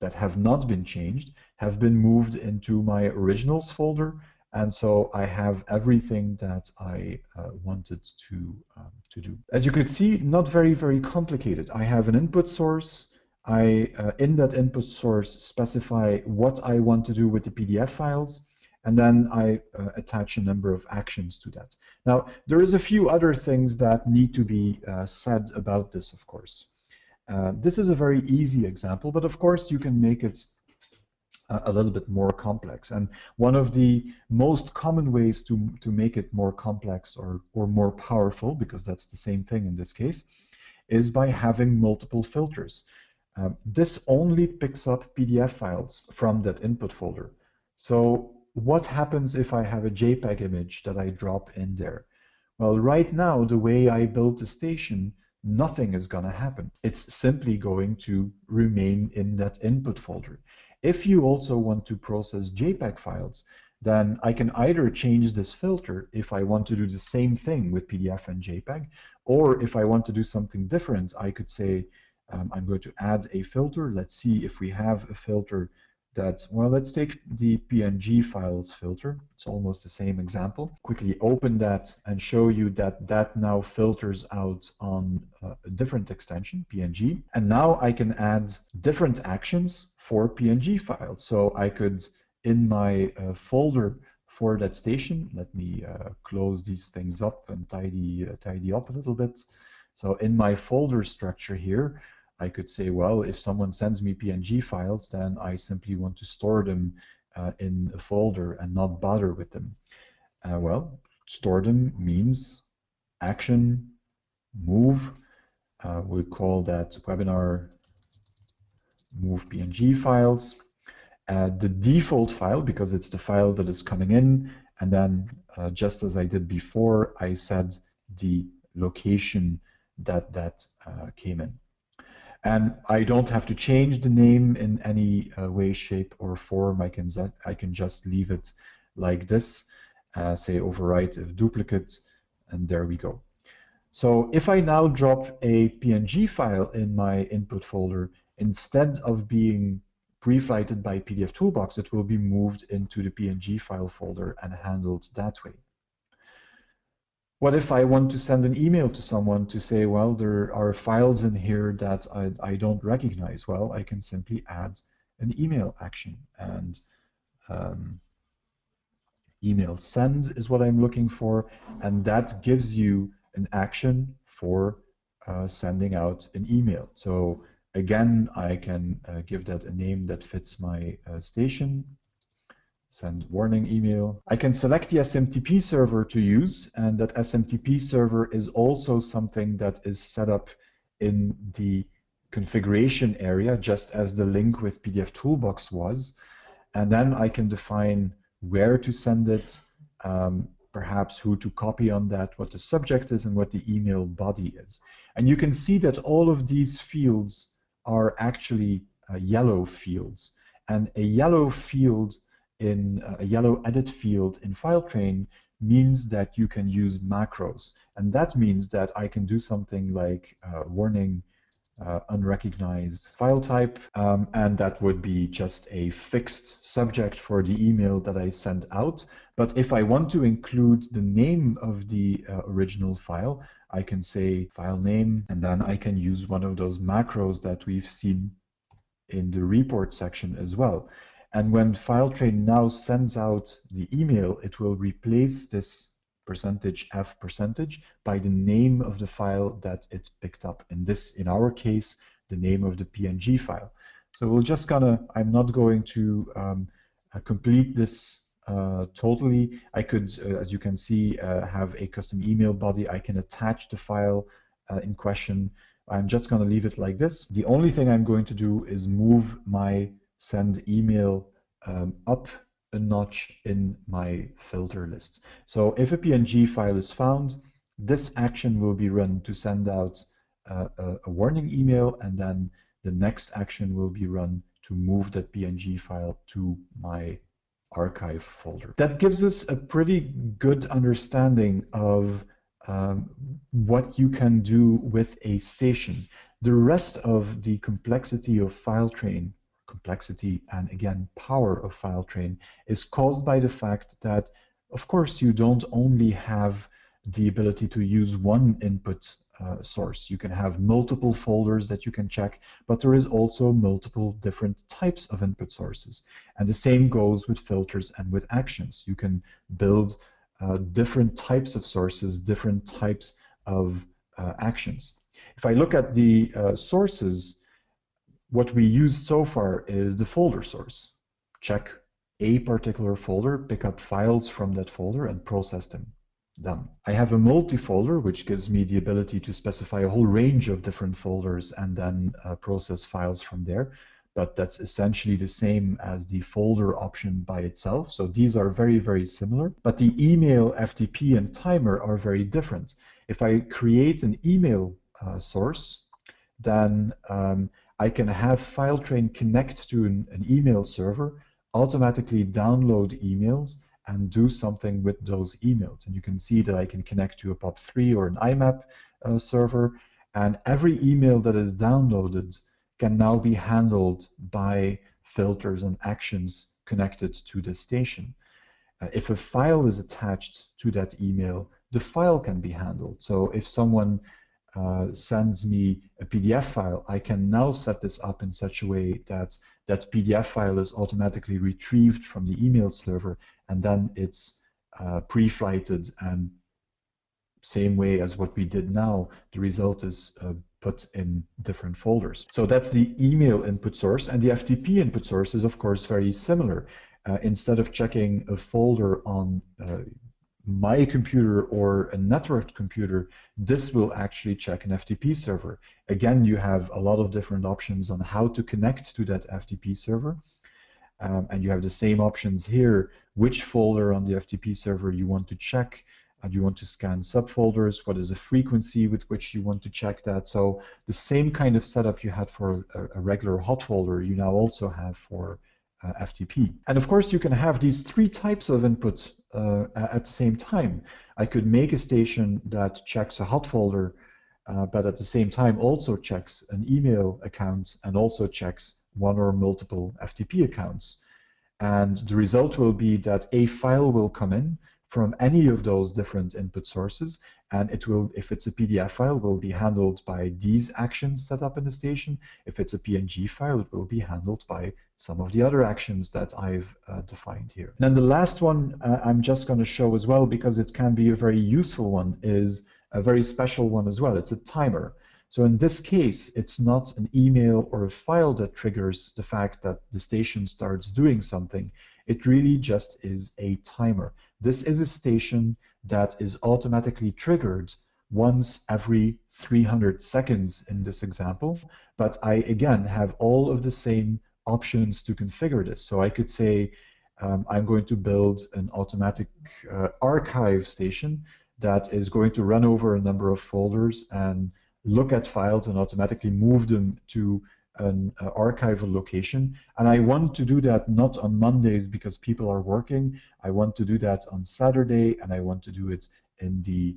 that have not been changed have been moved into my originals folder, and so I have everything that I wanted to do. As you could see, not very complicated. I have an input source. In that input source, specify what I want to do with the PDF files, and then I attach a number of actions to that. Now, there is a few other things that need to be said about this, of course. This is a very easy example, but of course you can make it a little bit more complex. And one of the most common ways to make it more complex or more powerful, because that's the same thing in this case, is by having multiple filters. This only picks up PDF files from that input folder. So what happens if I have a JPEG image that I drop in there? Well, right now, the way I built the station, nothing is going to happen. It's simply going to remain in that input folder. If you also want to process JPEG files, then I can either change this filter if I want to do the same thing with PDF and JPEG, or if I want to do something different, I could say, I'm going to add a filter. Let's see if we have a filter that, well, let's take the PNG files filter. It's almost the same example. Quickly open that and show you that that now filters out on a different extension, PNG. And now I can add different actions for PNG files. So I could, in my folder for that station, let me close these things up and tidy up a little bit. So in my folder structure here, I could say, well, if someone sends me PNG files, then I simply want to store them in a folder and not bother with them. Well, store them means action, move. We'll call that webinar move PNG files. The default file, because it's the file that is coming in, and then just as I did before, I set the location that came in. And I don't have to change the name in any way, shape, or form. I can just leave it like this, say overwrite if duplicate, and there we go. So if I now drop a PNG file in my input folder, instead of being pre-flighted by PDF Toolbox, it will be moved into the PNG file folder and handled that way. What if I want to send an email to someone to say, well, there are files in here that I don't recognize? Well, I can simply add an email action, and email send is what I'm looking for, and that gives you an action for sending out an email. So again, I can give that a name that fits my station. Send warning email. I can select the SMTP server to use, and that SMTP server is also something that is set up in the configuration area, just as the link with PDF Toolbox was. And then I can define where to send it, perhaps who to copy on that, what the subject is, and what the email body is. And you can see that all of these fields are actually yellow fields. And a yellow field in a yellow edit field in FileTrain means that you can use macros. And that means that I can do something like warning unrecognized file type, and that would be just a fixed subject for the email that I sent out. But if I want to include the name of the original file, I can say file name, and then I can use one of those macros that we've seen in the report section as well. And when FileTrain now sends out the email, it will replace this %f% by the name of the file that it picked up. In our case, the name of the PNG file. So we're just I'm not going to complete this totally. I could, as you can see, have a custom email body. I can attach the file in question. I'm just going to leave it like this. The only thing I'm going to do is move my send email up a notch in my filter list. So if a PNG file is found, this action will be run to send out a warning email, and then the next action will be run to move that PNG file to my archive folder. That gives us a pretty good understanding of what you can do with a station. The rest of the complexity of FileTrain, and again power of FileTrain, is caused by the fact that, of course, you don't only have the ability to use one input source. You can have multiple folders that you can check, but there is also multiple different types of input sources. And the same goes with filters and with actions. You can build different types of sources, different types of actions. If I look at the sources, what we used so far is the folder source. Check a particular folder, pick up files from that folder, and process them. Done. I have a multi-folder, which gives me the ability to specify a whole range of different folders and then process files from there. But that's essentially the same as the folder option by itself. So these are very, very similar. But the email, FTP, and timer are very different. If I create an email source, then I can have FileTrain connect to an email server, automatically download emails, and do something with those emails. And you can see that I can connect to a POP3 or an IMAP server, and every email that is downloaded can now be handled by filters and actions connected to the station. If a file is attached to that email, the file can be handled. So if someone sends me a PDF file, I can now set this up in such a way that that PDF file is automatically retrieved from the email server, and then it's pre-flighted, and same way as what we did now, the result is put in different folders. So that's the email input source, and the FTP input source is of course very similar. Instead of checking a folder on my computer or a networked computer, this will actually check an FTP server. Again, you have a lot of different options on how to connect to that FTP server. And you have the same options here, which folder on the FTP server you want to check, you want to scan subfolders, what is the frequency with which you want to check that. So the same kind of setup you had for a regular hot folder, you now also have for FTP. And of course, you can have these three types of input at the same time. I could make a station that checks a hot folder, but at the same time also checks an email account and also checks one or multiple FTP accounts. And the result will be that a file will come in from any of those different input sources, and it will, if it's a PDF file, will be handled by these actions set up in the station. If it's a PNG file, it will be handled by some of the other actions that I've defined here. And then the last one I'm just going to show as well, because it can be a very useful one, is a very special one as well. It's a timer. So in this case, it's not an email or a file that triggers the fact that the station starts doing something. It really just is a timer. This is a station that is automatically triggered once every 300 seconds in this example, but I again have all of the same options to configure this. So I could say I'm going to build an automatic archive station that is going to run over a number of folders and look at files and automatically move them to an archival location. And I want to do that not on Mondays because people are working. I want to do that on Saturday, and I want to do it in the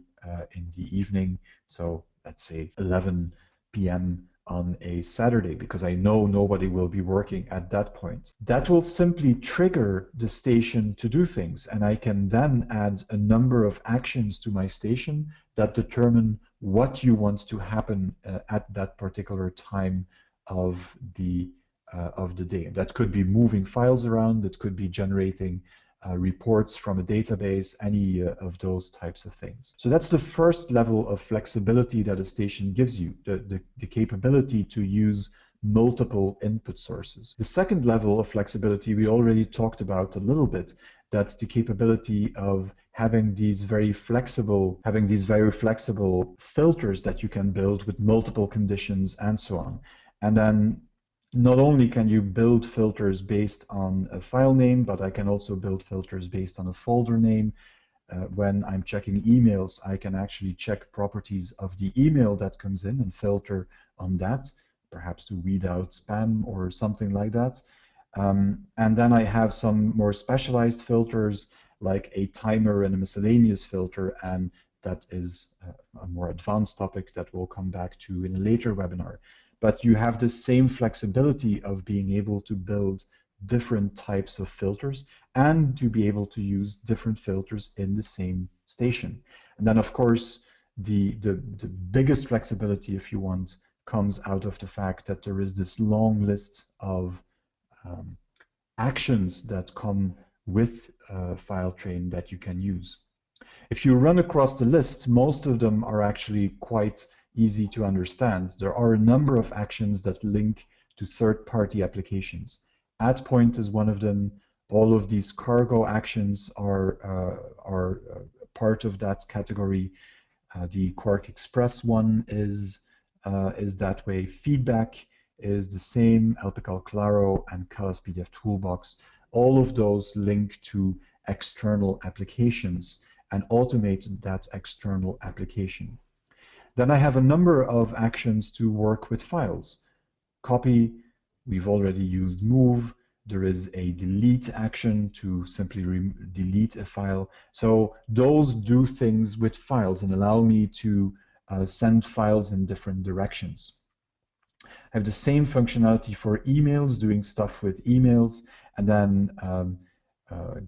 evening. So let's say 11 p.m. on a Saturday, because I know nobody will be working at that point. That will simply trigger the station to do things, and I can then add a number of actions to my station that determine what you want to happen at that particular time of the day. That could be moving files around, it could be generating reports from a database, any of those types of things. So that's the first level of flexibility that a station gives you, the capability to use multiple input sources. The second level of flexibility we already talked about a little bit. That's the capability of having these very flexible filters that you can build with multiple conditions and so on. And then not only can you build filters based on a file name, but I can also build filters based on a folder name. When I'm checking emails, I can actually check properties of the email that comes in and filter on that, perhaps to weed out spam or something like that. And then I have some more specialized filters like a timer and a miscellaneous filter, and that is a more advanced topic that we'll come back to in a later webinar. But you have the same flexibility of being able to build different types of filters and to be able to use different filters in the same station. And then, of course, the biggest flexibility, if you want, comes out of the fact that there is this long list of actions that come with FileTrain that you can use. If you run across the list, most of them are actually quite easy to understand. There are a number of actions that link to third-party applications. Add point is one of them. All of these cargo actions are part of that category. The Quark Express one is that way. Feedback is the same. LPCal Claro and Calas PDF Toolbox. All of those link to external applications and automate that external application. Then I have a number of actions to work with files. Copy, we've already used move. There is a delete action to simply delete a file. So those do things with files and allow me to send files in different directions. I have the same functionality for emails, doing stuff with emails, and then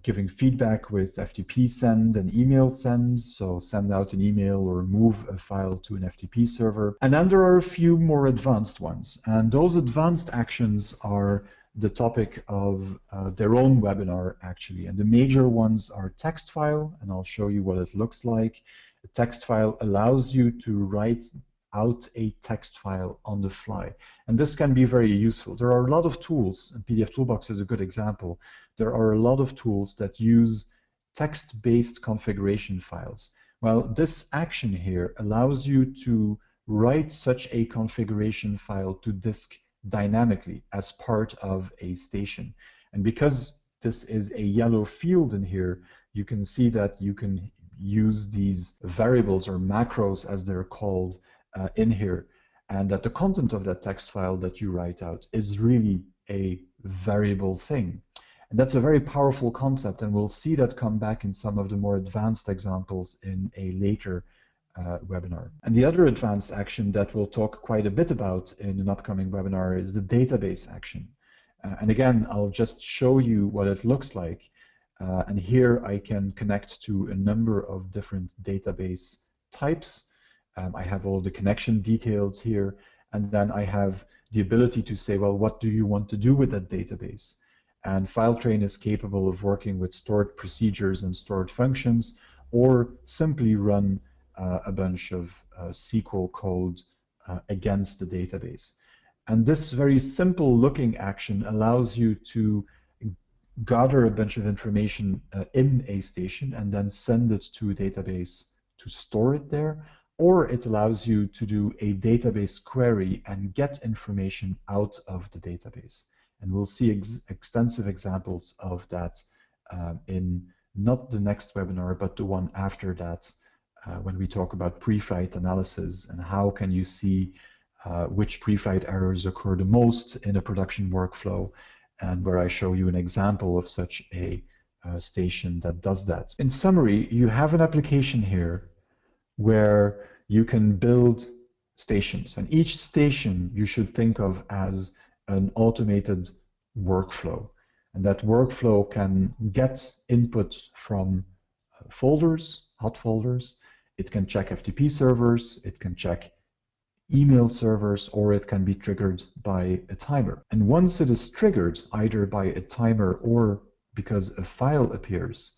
giving feedback with FTP send and email send, so send out an email or move a file to an FTP server. And then there are a few more advanced ones, and those advanced actions are the topic of their own webinar, actually. And the major ones are text file, and I'll show you what it looks like. A text file allows you to write out a text file on the fly, and this can be very useful. There are a lot of tools, and PDF Toolbox is a good example. There are a lot of tools that use text-based configuration files. Well, this action here allows you to write such a configuration file to disk dynamically as part of a station. And because this is a yellow field in here, you can see that you can use these variables or macros as they're called in here, and that the content of that text file that you write out is really a variable thing. And that's a very powerful concept, and we'll see that come back in some of the more advanced examples in a later webinar. And the other advanced action that we'll talk quite a bit about in an upcoming webinar is the database action. And again, I'll just show you what it looks like. And here I can connect to a number of different database types. I have all the connection details here, and then I have the ability to say, well, what do you want to do with that database? And FileTrain is capable of working with stored procedures and stored functions, or simply run a bunch of SQL code against the database. And this very simple looking action allows you to gather a bunch of information in a station and then send it to a database to store it there, or it allows you to do a database query and get information out of the database. And we'll see extensive examples of that in not the next webinar, but the one after that, when we talk about pre-flight analysis and how can you see which pre-flight errors occur the most in a production workflow, and where I show you an example of such a station that does that. In summary, you have an application here where you can build stations, and each station you should think of as an automated workflow. And that workflow can get input from folders, hot folders. It can check FTP servers, it can check email servers, or it can be triggered by a timer. And once it is triggered, either by a timer or because a file appears,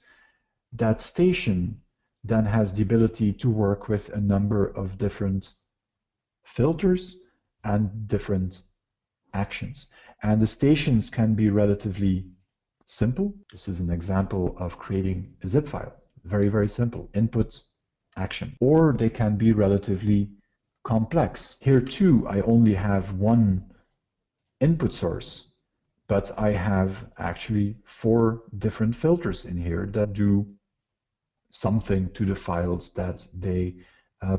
that station then has the ability to work with a number of different filters and different actions. And the stations can be relatively simple. This is an example of creating a zip file. Very, very simple. Input, action. Or they can be relatively complex. Here too, I only have one input source, but I have actually 4 different filters in here that do something to the files that they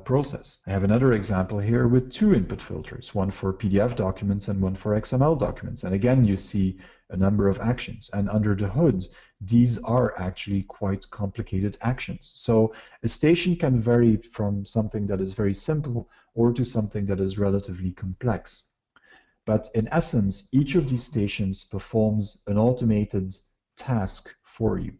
process. I have another example here with 2 input filters, one for PDF documents and one for XML documents. And again, you see a number of actions. And under the hood, these are actually quite complicated actions. So a station can vary from something that is very simple or to something that is relatively complex. But in essence, each of these stations performs an automated task for you.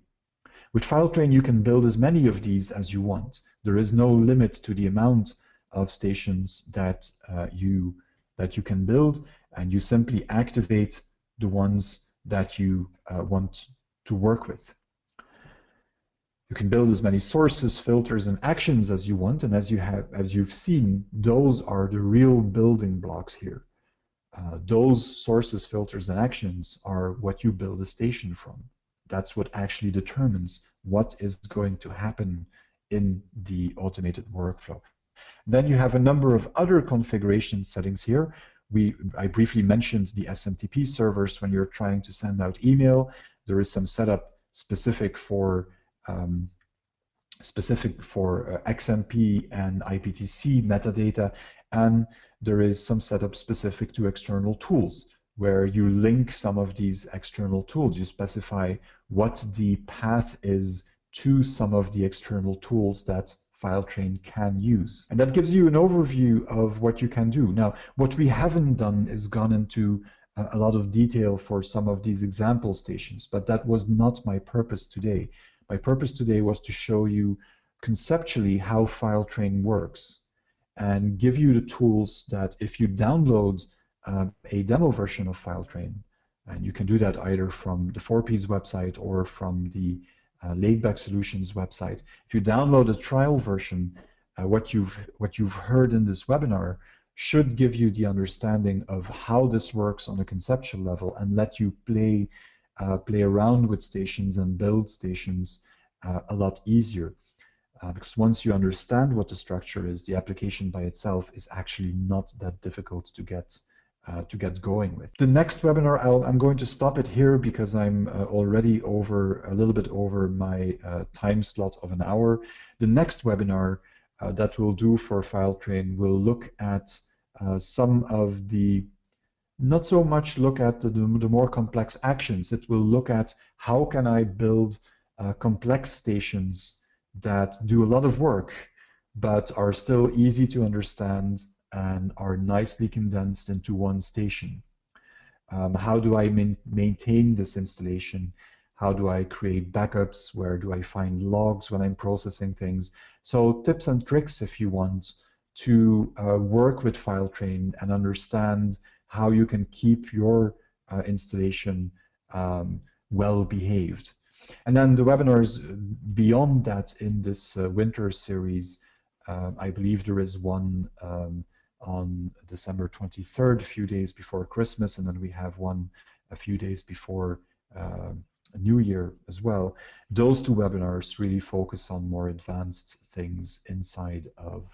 With FileTrain, you can build as many of these as you want. There is no limit to the amount of stations that you can build, and you simply activate the ones that you want to work with. You can build as many sources, filters, and actions as you want, and as you've seen, those are the real building blocks here. Those sources, filters, and actions are what you build a station from. That's what actually determines what is going to happen in the automated workflow. Then you have a number of other configuration settings here. I briefly mentioned the SMTP servers when you're trying to send out email. There is some setup specific for XMP and IPTC metadata, and there is some setup specific to external tools, where you link some of these external tools. You specify what the path is to some of the external tools that FileTrain can use. And that gives you an overview of what you can do. Now, what we haven't done is gone into a lot of detail for some of these example stations, but that was not my purpose today. My purpose today was to show you conceptually how FileTrain works and give you the tools that if you download a demo version of FileTrain, and you can do that either from the 4Ps website or from the Laidback Solutions website. If you download a trial version, what you've heard in this webinar should give you the understanding of how this works on a conceptual level and let you play around with stations and build stations a lot easier. Because once you understand what the structure is, the application by itself is actually not that difficult to get to get going with. The next webinar, I'm going to stop it here because I'm already a little bit over my time slot of an hour. The next webinar that we'll do for FileTrain will look at some of the, not so much look at the more complex actions. It will look at how can I build complex stations that do a lot of work, but are still easy to understand and are nicely condensed into one station. How do I maintain this installation? How do I create backups? Where do I find logs when I'm processing things? So tips and tricks, if you want, to work with FileTrain and understand how you can keep your installation well behaved. And then the webinars beyond that in this winter series, I believe there is one on December 23rd, a few days before Christmas, and then we have one a few days before New Year as well. Those two webinars really focus on more advanced things inside of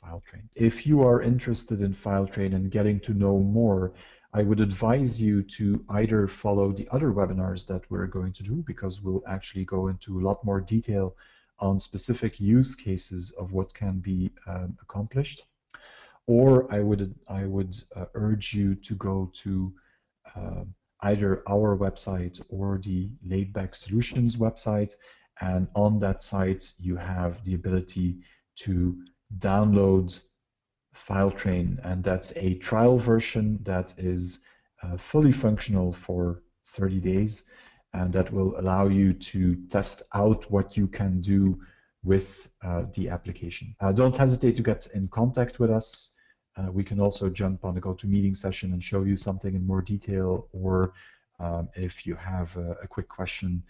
FileTrain. If you are interested in FileTrain and getting to know more, I would advise you to either follow the other webinars that we're going to do, because we'll actually go into a lot more detail on specific use cases of what can be accomplished, or I would urge you to go to either our website or the Laidback Solutions website, and on that site you have the ability to download FileTrain, and that's a trial version that is fully functional for 30 days, and that will allow you to test out what you can do with the application. Don't hesitate to get in contact with us. We can also jump on a GoToMeeting session and show you something in more detail, or if you have a quick question,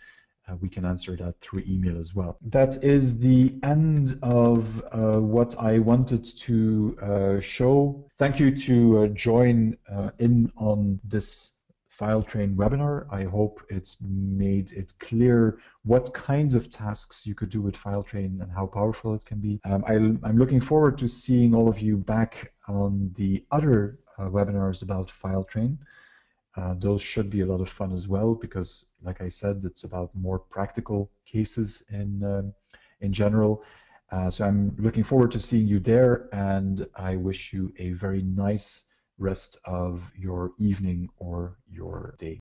we can answer that through email as well. That is the end of what I wanted to show. Thank you to join in on this FileTrain webinar. I hope it's made it clear what kinds of tasks you could do with FileTrain and how powerful it can be. I'm looking forward to seeing all of you back on the other webinars about FileTrain. Those should be a lot of fun as well, because, like I said, it's about more practical cases in general. So I'm looking forward to seeing you there, and I wish you a very nice rest of your evening or your day.